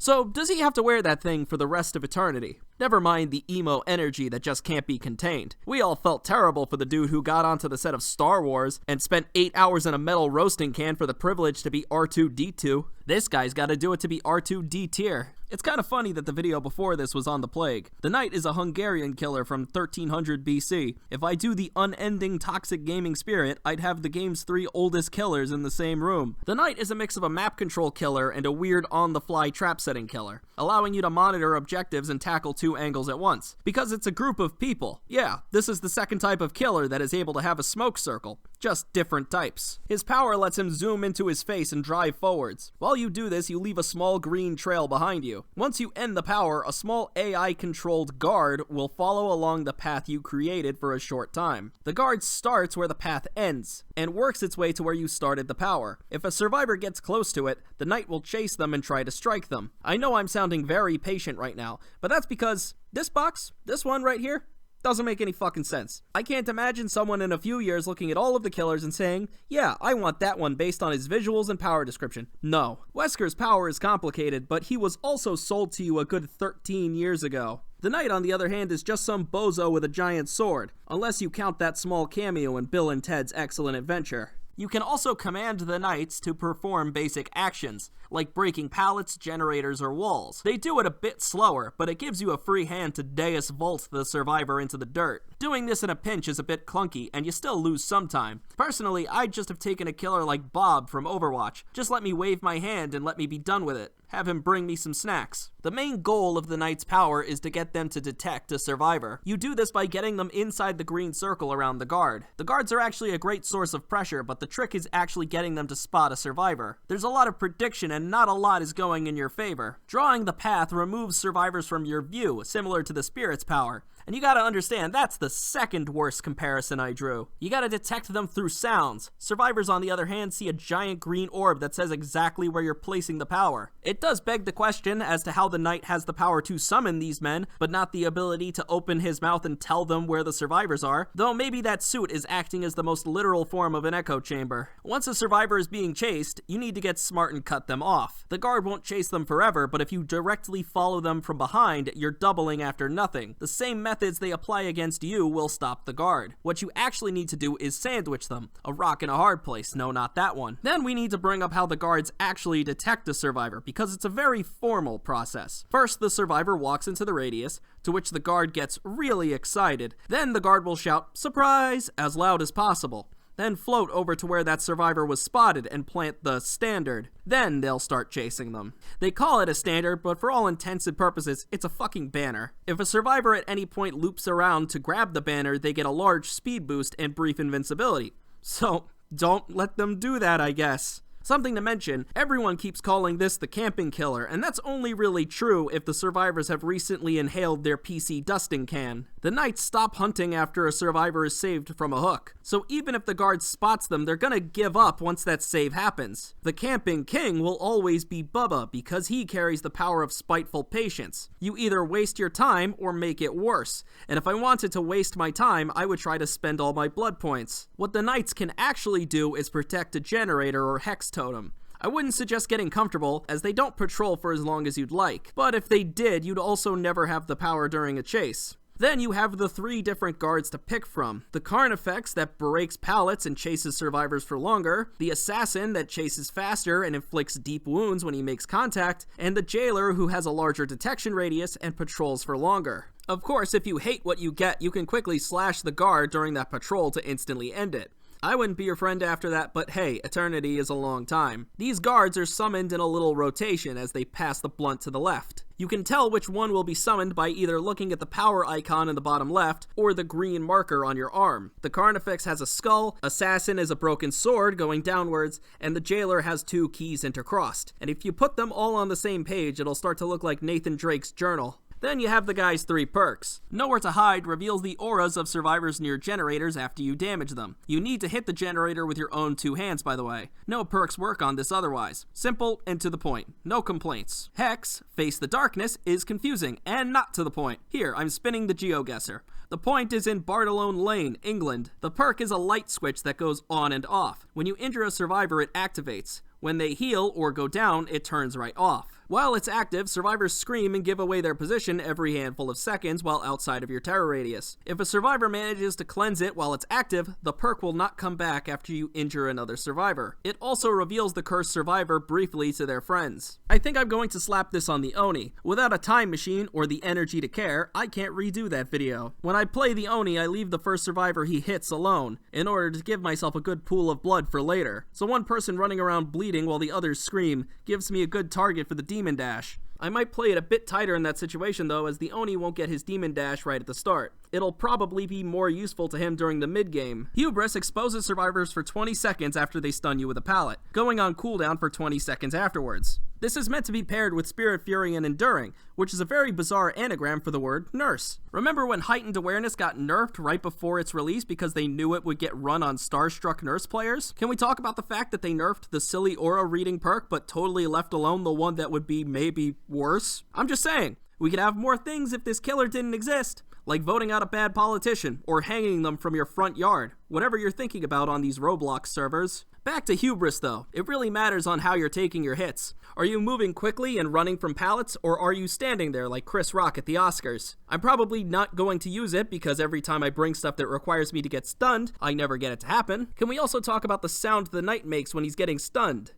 So does he have to wear that thing for the rest of eternity? Never mind the emo energy that just can't be contained. We all felt terrible for the dude who got onto the set of Star Wars and spent 8 hours in a metal roasting can for the privilege to be R2-D2. This guy's gotta do it to be R2-D tier. It's kind of funny that the video before this was on the plague. The Knight is a Hungarian killer from 1300 BC. If I do the unending toxic gaming spirit, I'd have the game's 3 oldest killers in the same room. The Knight is a mix of a map control killer and a weird on-the-fly trap setting killer, allowing you to monitor objectives and tackle 2 angles at once. Because it's a group of people. Yeah, this is the second type of killer that is able to have a smoke circle. Just different types. His power lets him zoom into his face and drive forwards. While you do this, you leave a small green trail behind you. Once you end the power, a small AI-controlled guard will follow along the path you created for a short time. The guard starts where the path ends, and works its way to where you started the power. If a survivor gets close to it, the Knight will chase them and try to strike them. I know I'm sounding very patient right now, but that's because this box, this one right here, doesn't make any fucking sense. I can't imagine someone in a few years looking at all of the killers and saying, yeah, I want that one based on his visuals and power description. No. Wesker's power is complicated, but he was also sold to you a good 13 years ago. The Knight, on the other hand, is just some bozo with a giant sword, unless you count that small cameo in Bill and Ted's Excellent Adventure. You can also command the Knights to perform basic actions, like breaking pallets, generators, or walls. They do it a bit slower, but it gives you a free hand to Deus Vault the survivor into the dirt. Doing this in a pinch is a bit clunky, and you still lose some time. Personally, I'd just have taken a killer like Bob from Overwatch. Just let me wave my hand and let me be done with it. Have him bring me some snacks. The main goal of the Knight's power is to get them to detect a survivor. You do this by getting them inside the green circle around the guard. The guards are actually a great source of pressure, but the trick is actually getting them to spot a survivor. There's a lot of prediction and not a lot is going in your favor. Drawing the path removes survivors from your view, similar to the Spirit's power. And you gotta understand, that's the second worst comparison I drew. You gotta detect them through sounds. Survivors, on the other hand, see a giant green orb that says exactly where you're placing the power. It does beg the question as to how the Knight has the power to summon these men, but not the ability to open his mouth and tell them where the survivors are, though maybe that suit is acting as the most literal form of an echo chamber. Once a survivor is being chased, you need to get smart and cut them off. The guard won't chase them forever, but if you directly follow them from behind, you're doubling after nothing. The same methods they apply against you will stop the guard. What you actually need to do is sandwich them. A rock in a hard place. No, not that one. Then we need to bring up how the guards actually detect a survivor, because it's a very formal process. First, the survivor walks into the radius, to which the guard gets really excited. Then the guard will shout, "Surprise!" as loud as possible. Then float over to where that survivor was spotted and plant the standard. Then they'll start chasing them. They call it a standard, but for all intents and purposes, it's a fucking banner. If a survivor at any point loops around to grab the banner, they get a large speed boost and brief invincibility. So, don't let them do that, I guess. Something to mention, everyone keeps calling this the camping killer, and that's only really true if the survivors have recently inhaled their PC dusting can. The Knights stop hunting after a survivor is saved from a hook, so even if the guard spots them, they're gonna give up once that save happens. The camping king will always be Bubba, because he carries the power of spiteful patience. You either waste your time or make it worse, and if I wanted to waste my time, I would try to spend all my blood points. What the Knights can actually do is protect a generator or hex totem. I wouldn't suggest getting comfortable, as they don't patrol for as long as you'd like, but if they did, you'd also never have the power during a chase. Then you have the 3 different guards to pick from. The Carnifex that breaks pallets and chases survivors for longer, the Assassin that chases faster and inflicts deep wounds when he makes contact, and the Jailer who has a larger detection radius and patrols for longer. Of course, if you hate what you get, you can quickly slash the guard during that patrol to instantly end it. I wouldn't be your friend after that, but hey, eternity is a long time. These guards are summoned in a little rotation as they pass the blunt to the left. You can tell which one will be summoned by either looking at the power icon in the bottom left or the green marker on your arm. The Carnifex has a skull, Assassin is a broken sword going downwards, and the Jailer has 2 keys intercrossed. And if you put them all on the same page, it'll start to look like Nathan Drake's journal. Then you have the guy's 3 perks. Nowhere to Hide reveals the auras of survivors near generators after you damage them. You need to hit the generator with your own 2 hands, by the way. No perks work on this otherwise. Simple and to the point. No complaints. Hex, Face the Darkness, is confusing and not to the point. Here, I'm spinning the GeoGuessr. The point is in Bartolone Lane, England. The perk is a light switch that goes on and off. When you injure a survivor, it activates. When they heal or go down, it turns right off. While it's active, survivors scream and give away their position every handful of seconds while outside of your terror radius. If a survivor manages to cleanse it while it's active, the perk will not come back after you injure another survivor. It also reveals the cursed survivor briefly to their friends. I think I'm going to slap this on the Oni. Without a time machine or the energy to care, I can't redo that video. When I play the Oni, I leave the first survivor he hits alone, in order to give myself a good pool of blood for later. So one person running around bleeding while the others scream gives me a good target for the demon dash. I might play it a bit tighter in that situation though, as the Oni won't get his demon dash right at the start. It'll probably be more useful to him during the mid-game. Hubris exposes survivors for 20 seconds after they stun you with a pallet, going on cooldown for 20 seconds afterwards. This is meant to be paired with Spirit Fury and Enduring, which is a very bizarre anagram for the word nurse. Remember when Heightened Awareness got nerfed right before its release because they knew it would get run on Starstruck nurse players? Can we talk about the fact that they nerfed the silly aura reading perk but totally left alone the one that would be maybe worse? I'm just saying, we could have more things if this killer didn't exist, like voting out a bad politician or hanging them from your front yard, whatever you're thinking about on these Roblox servers. Back to Hubris though, it really matters on how you're taking your hits. Are you moving quickly and running from pallets, or are you standing there like Chris Rock at the Oscars? I'm probably not going to use it because every time I bring stuff that requires me to get stunned, I never get it to happen. Can we also talk about the sound the Knight makes when he's getting stunned?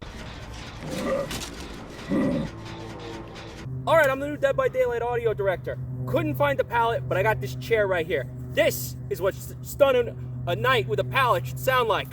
Alright, I'm the new Dead by Daylight audio director. Couldn't find the pallet, but I got this chair right here. This is what stunning a knight with a pallet should sound like.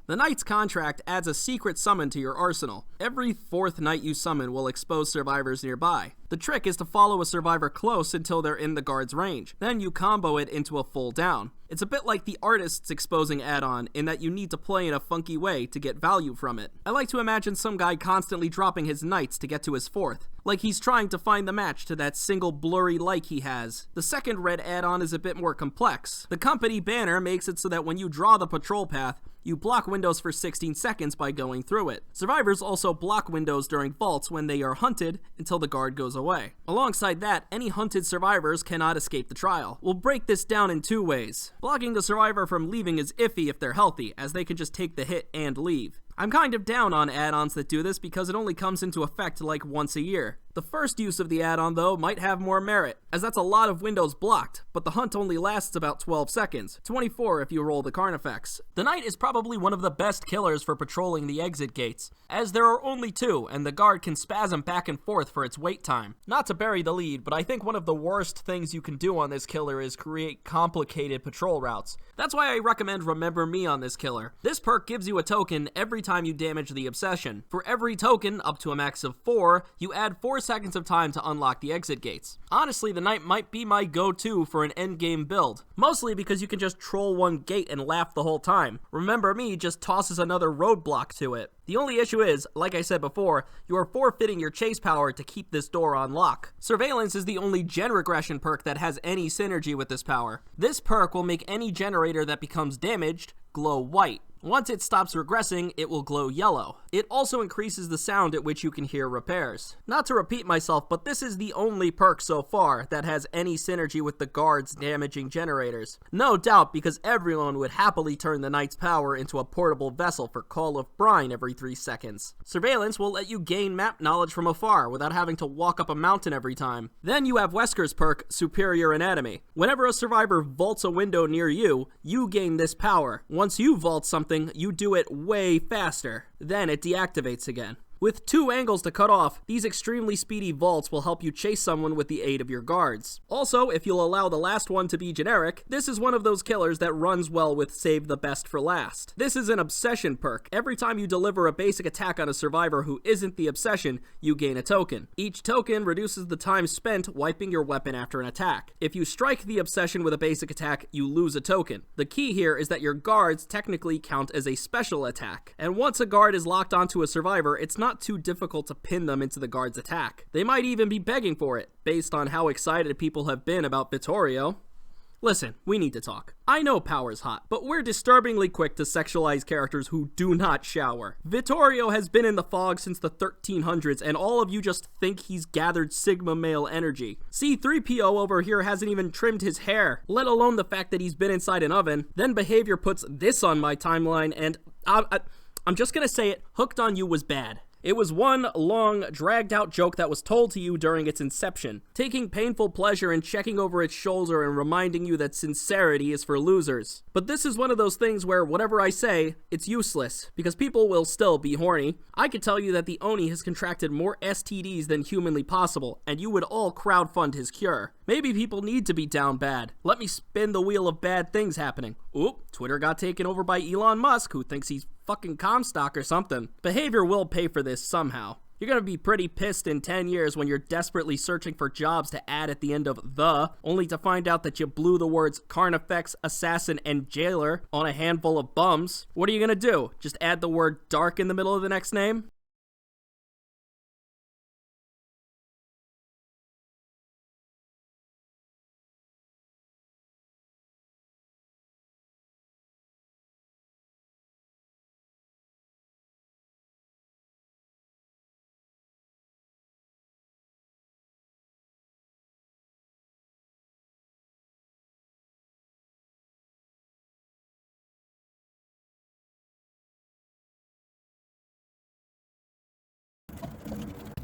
The Knight's contract adds a secret summon to your arsenal. Every 4th Knight you summon will expose survivors nearby. The trick is to follow a survivor close until they're in the guard's range. Then you combo it into a full down. It's a bit like the Artist's exposing add-on in that you need to play in a funky way to get value from it. I like to imagine some guy constantly dropping his knights to get to his 4th, like he's trying to find the match to that single blurry like he has. The second red add-on is a bit more complex. The company banner makes it so that when you draw the patrol path, you block windows for 16 seconds by going through it. Survivors also block windows during vaults when they are hunted until the guard goes away. Alongside that, any hunted survivors cannot escape the trial. We'll break this down in 2 ways. Blocking the survivor from leaving is iffy if they're healthy, as they can just take the hit and leave. I'm kind of down on add-ons that do this because it only comes into effect like once a year. The first use of the add-on though might have more merit, as that's a lot of windows blocked, but the hunt only lasts about 12 seconds, 24 if you roll the Carnifex. The Knight is probably one of the best killers for patrolling the exit gates, as there are only 2 and the guard can spasm back and forth for its wait time. Not to bury the lead, but I think one of the worst things you can do on this killer is create complicated patrol routes. That's why I recommend Remember Me on this killer. This perk gives you a token every time you damage the obsession. For every token, up to a max of 4, you add 4 seconds of time to unlock the exit gates. Honestly, the Knight might be my go-to for an endgame build, mostly because you can just troll one gate and laugh the whole time. Remember Me just tosses another roadblock to it. The only issue is, like I said before, you are forfeiting your chase power to keep this door on lock. Surveillance is the only gen regression perk that has any synergy with this power. This perk will make any generator that becomes damaged glow white. Once it stops regressing, it will glow yellow. It also increases the sound at which you can hear repairs. Not to repeat myself, but this is the only perk so far that has any synergy with the guards damaging generators. No doubt, because everyone would happily turn the Knight's power into a portable vessel for Call of Brine every 3 seconds. Surveillance will let you gain map knowledge from afar without having to walk up a mountain every time. Then you have Wesker's perk, Superior Anatomy. Whenever a survivor vaults a window near you, you gain this power. Once you vault something, you do it way faster. Then it deactivates again. With 2 angles to cut off, these extremely speedy vaults will help you chase someone with the aid of your guards. Also, if you'll allow the last one to be generic, this is one of those killers that runs well with Save the Best for Last. This is an obsession perk. Every time you deliver a basic attack on a survivor who isn't the obsession, you gain a token. Each token reduces the time spent wiping your weapon after an attack. If you strike the obsession with a basic attack, you lose a token. The key here is that your guards technically count as a special attack, and once a guard is locked onto a survivor, it's not too difficult to pin them into the guard's attack. They might even be begging for it, based on how excited people have been about Vittorio. Listen, we need to talk. I know power's hot, but we're disturbingly quick to sexualize characters who do not shower. Vittorio has been in the fog since the 1300s, and all of you just think he's gathered Sigma male energy. C-3PO over here hasn't even trimmed his hair, let alone the fact that he's been inside an oven. Then Behavior puts this on my timeline, and I'm just gonna say it, Hooked on You was bad. It was one long, dragged-out joke that was told to you during its inception, taking painful pleasure in checking over its shoulder and reminding you that sincerity is for losers. But this is one of those things where whatever I say, it's useless, because people will still be horny. I could tell you that the Oni has contracted more STDs than humanly possible, and you would all crowdfund his cure. Maybe people need to be down bad. Let me spin the wheel of bad things happening. Oop, Twitter got taken over by Elon Musk, who thinks he's fucking Comstock or something. Behavior will pay for this somehow. You're gonna be pretty pissed in 10 years when you're desperately searching for jobs to add at the end of the, only to find out that you blew the words Carnifex, Assassin, and Jailer on a handful of bums. What are you gonna do? Just add the word dark in the middle of the next name?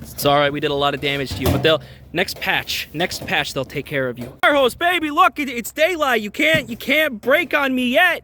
It's alright, we did a lot of damage to you, but they'll next patch they'll take care of you. Our host, baby, look, it's daylight. You can't break on me yet.